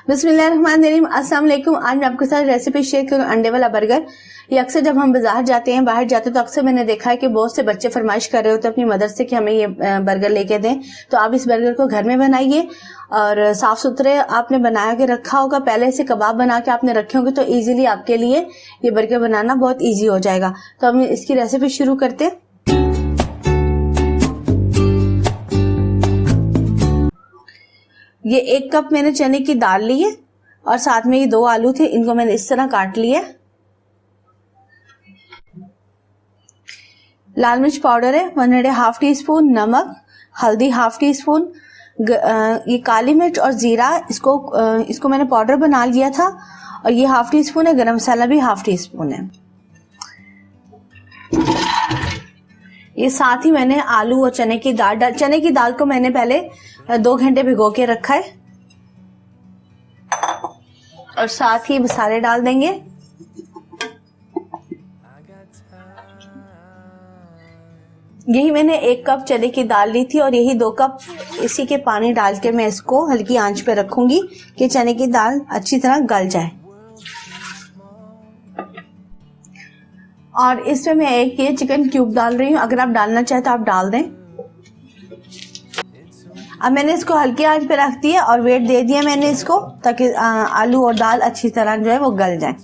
बिस्मिल्लाहिर्रहमानिर्रहीम। अस्सलाम वालेकुम। आज मैं आपके साथ रेसिपी शेयर करूँ अंडे वाला बर्गर। ये अक्सर जब हम बाजार जाते हैं, बाहर जाते हैं, तो अक्सर मैंने देखा है कि बहुत से बच्चे फरमाइश कर रहे होते हैं अपनी मदर से कि हमें ये बर्गर लेके दें। तो आप इस बर्गर को घर में बनाइए और साफ सुथरे आपने बना के रखा होगा, पहले से कबाब बना के आपने रखे होंगे, तो इजीली आपके लिए ये बर्गर बनाना बहुत ईजी हो जाएगा। तो हम इसकी रेसिपी शुरू करते हैं। ये 1 कप मैंने चने की दाल ली है और साथ में ये 2 आलू थे, इनको मैंने इस तरह काट लिया। लाल मिर्च पाउडर है 1.5 टीस्पून, नमक, हल्दी 1/2 टीस्पून, ये काली मिर्च और जीरा इसको मैंने पाउडर बना लिया था, और ये 1/2 टीस्पून है। गरम मसाला भी 1/2 टीस्पून है। ये साथ ही मैंने आलू और चने की दाल को मैंने पहले 2 घंटे भिगो के रखा है, और साथ ही मसाले डाल देंगे। यही मैंने 1 कप चने की दाल ली थी और यही 2 कप इसी के पानी डाल के मैं इसको हल्की आंच पे रखूंगी कि चने की दाल अच्छी तरह गल जाए। और इसमें मैं एक ये चिकन क्यूब डाल रही हूँ, अगर आप डालना चाहे तो आप डाल दें। अब मैंने इसको हल्की आंच पे रख दिया और वेट दे दिया मैंने इसको, ताकि आलू और दाल अच्छी तरह जो है वो गल जाए।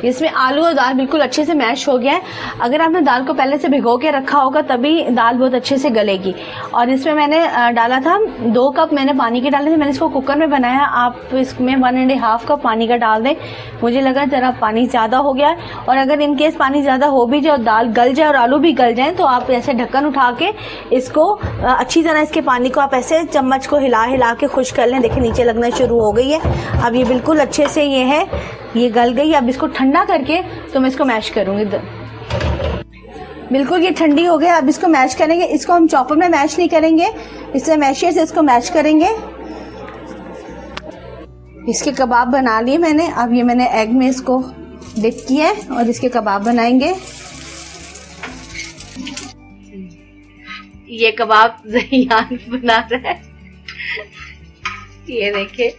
इसमें आलू और दाल बिल्कुल अच्छे से मैश हो गया है। अगर आपने दाल को पहले से भिगो के रखा होगा तभी दाल बहुत अच्छे से गलेगी। और इसमें मैंने डाला था 2 कप मैंने पानी के डाले थे। मैंने इसको कुकर में बनाया, आप इसमें 1.5 कप पानी का डाल दें। मुझे लगा जरा पानी ज़्यादा हो गया है, और अगर इनकेस पानी ज़्यादा हो भी जाए और दाल गल जाए और आलू भी गल जाए तो आप ऐसे ढक्कन उठा के इसको अच्छी तरह इसके पानी को आप ऐसे चम्मच को हिला हिला के खुश कर लें। देखिए नीचे लगना शुरू हो गई है। अब ये बिल्कुल अच्छे से ये गल गई। अब इसको ठंडा करके तो मैं इसको मैश करूंगी। बिल्कुल ये ठंडी हो गया। अब इसको मैश करेंगे। इसको हम चॉपर में मैश नहीं करेंगे, इससे मैशियर से इसको मैश करेंगे। इसके कबाब बना लिए मैंने। अब ये मैंने एग में इसको डिप किया है और इसके कबाब बनाएंगे। ये कबाब ज़हियान बना रहा है, ये देखिए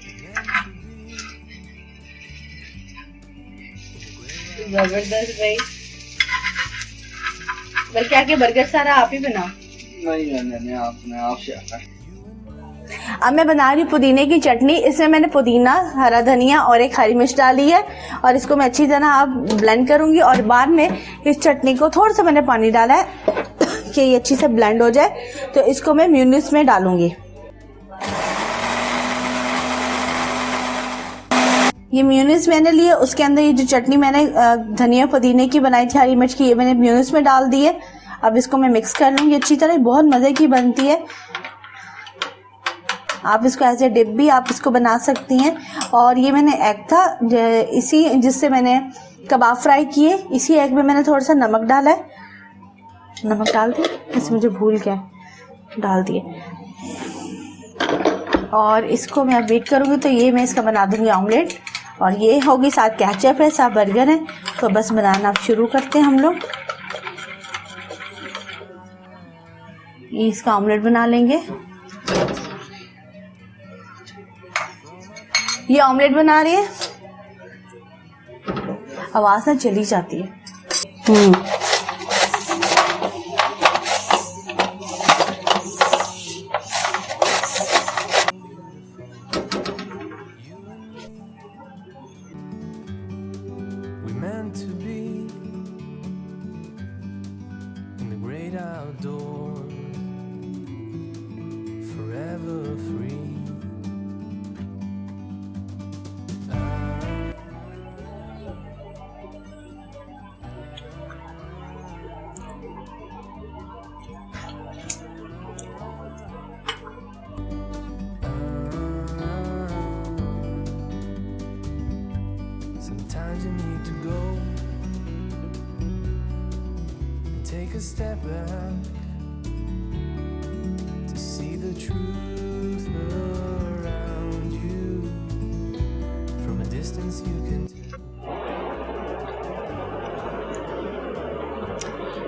जबरदस्त भाई। बल्कि आके बर्गर सारा आप ही बनाओ। नहीं आप से आता है। अब मैं बना रही हूँ पुदीने की चटनी। इसमें मैंने पुदीना, हरा धनिया और एक हरी मिर्च डाली है, और इसको मैं अच्छी तरह आप ब्लेंड करूंगी। और बाद में इस चटनी को थोड़ा सा मैंने पानी डाला है कि ये अच्छी से ब्लेंड हो जाए, तो इसको मैं मेयोनीज में डालूंगी। ये मेयोनीज मैंने लिए, उसके अंदर ये जो चटनी मैंने धनिया पुदीने की बनाई थी, हरी मिर्च की, ये मैंने मेयोनीज में डाल दी है। अब इसको मैं मिक्स कर लूंगी अच्छी तरह। बहुत मजे की बनती है। आप इसको एज ए डिप भी आप इसको बना सकती हैं। और ये मैंने एग था जिससे मैंने कबाब फ्राई किए, इसी एग में मैंने थोड़ा सा नमक डाला है। नमक डाल दिए, इसमें मुझे भूल गया, डाल दिए। और इसको मैं वेट करूंगी, तो ये मैं इसका बना दूंगी ऑमलेट। और ये होगी साथ केचप है, साथ बर्गर है। तो बस बनाना अब शुरू करते हैं हम लोग। ये इसका ऑमलेट बना लेंगे। ये ऑमलेट बना रही है, आवाज ना चली जाती है। Meant to be in the great outdoors, forever free. Sometimes you need to go and take a step back to see the truth around you. From a distance you can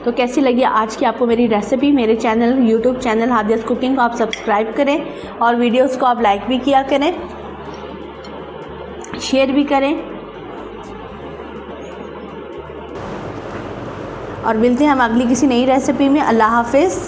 तो कैसी लगी आज की आपको मेरी रेसिपी। मेरे channel YouTube channel हादियास cooking को आप सब्सक्राइब करें और वीडियोस को आप लाइक भी किया करें, शेयर भी करें। और मिलते हैं हम अगली किसी नई रेसिपी में। अल्लाह हाफिज़।